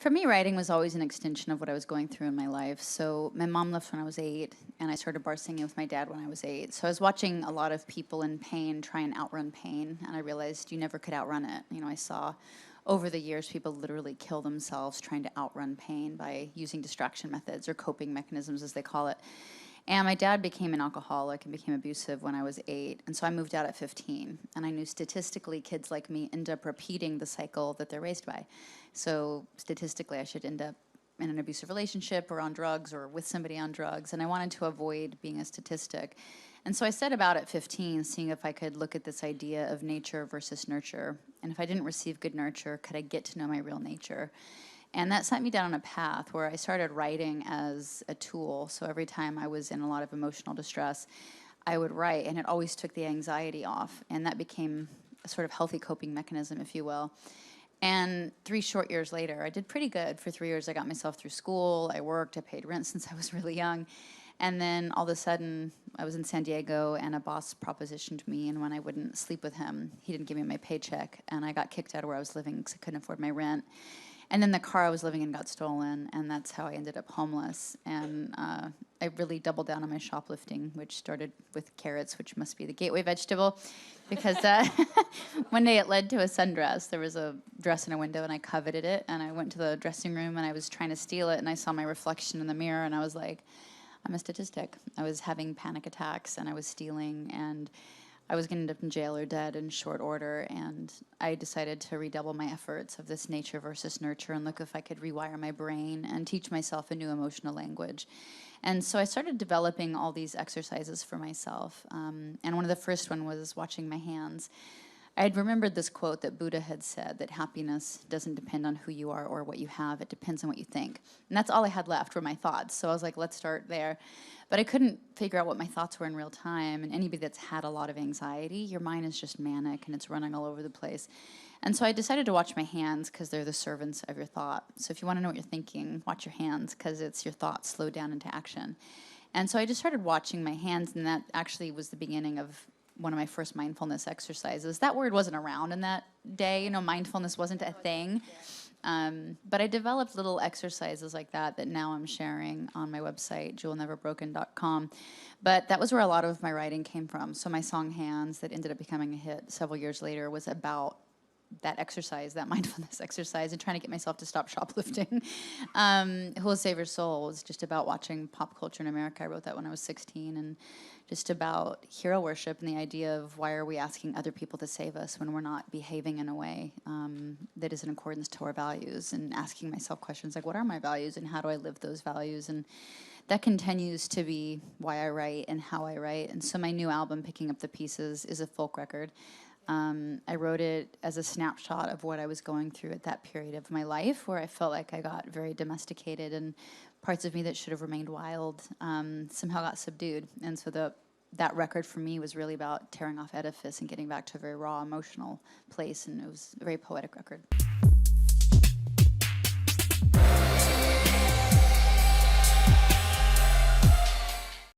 For me, writing was always an extension of what I was going through in my life. So my mom left when I was 8, and I started bar singing with my dad when I was 8. So I was watching a lot of people in pain try and outrun pain, and I realized you never could outrun it. You know, I saw over the years people literally kill themselves trying to outrun pain by using distraction methods or coping mechanisms, as they call it. And my dad became an alcoholic and became abusive when I was 8. And so I moved out at 15. And I knew statistically kids like me end up repeating the cycle that they're raised by. So statistically I should end up in an abusive relationship or on drugs or with somebody on drugs. And I wanted to avoid being a statistic. And so I set about at 15, seeing if I could look at this idea of nature versus nurture. And if I didn't receive good nurture, could I get to know my real nature? And that sent me down on a path where I started writing as a tool. So every time I was in a lot of emotional distress, I would write, and it always took the anxiety off. And that became a sort of healthy coping mechanism, if you will. And 3 short years later, I did pretty good. For 3 years, I got myself through school. I worked. I paid rent since I was really young. And then all of a sudden, I was in San Diego, and a boss propositioned me. And when I wouldn't sleep with him, he didn't give me my paycheck. And I got kicked out of where I was living because I couldn't afford my rent. And then the car I was living in got stolen, and that's how I ended up homeless. And I really doubled down on my shoplifting, which started with carrots, which must be the gateway vegetable, because one day it led to a sundress. There was a dress in a window, and I coveted it. And I went to the dressing room, and I was trying to steal it, and I saw my reflection in the mirror, and I was like, I'm a statistic. I was having panic attacks, and I was stealing, and I was going to end up in jail or dead in short order, and I decided to redouble my efforts of this nature versus nurture and look if I could rewire my brain and teach myself a new emotional language. And so I started developing all these exercises for myself, and one of the first one was watching my hands. I had remembered this quote that Buddha had said, that happiness doesn't depend on who you are or what you have, it depends on what you think. And that's all I had left were my thoughts, so I was like, let's start there. But I couldn't figure out what my thoughts were in real time, and anybody that's had a lot of anxiety, your mind is just manic and it's running all over the place. And so I decided to watch my hands because they're the servants of your thought. So if you want to know what you're thinking, watch your hands because it's your thoughts slowed down into action. And so I just started watching my hands, and that actually was the beginning of one of my first mindfulness exercises. That word wasn't around in that day, you know, mindfulness wasn't a thing. But I developed little exercises like that now I'm sharing on my website, jewelneverbroken.com. But that was where a lot of my writing came from. So my song Hands, that ended up becoming a hit several years later, was about that exercise, that mindfulness exercise, and trying to get myself to stop shoplifting. Who Will Save Your Soul was just about watching pop culture in America. I wrote that when I was 16, and just about hero worship and the idea of why are we asking other people to save us when we're not behaving in a way that is in accordance to our values, and asking myself questions like, what are my values and how do I live those values? And that continues to be why I write and how I write. And so my new album, Picking Up the Pieces, is a folk record. I wrote it as a snapshot of what I was going through at that period of my life, where I felt like I got very domesticated, and parts of me that should have remained wild somehow got subdued. And so that record for me was really about tearing off edifice and getting back to a very raw emotional place, and it was a very poetic record.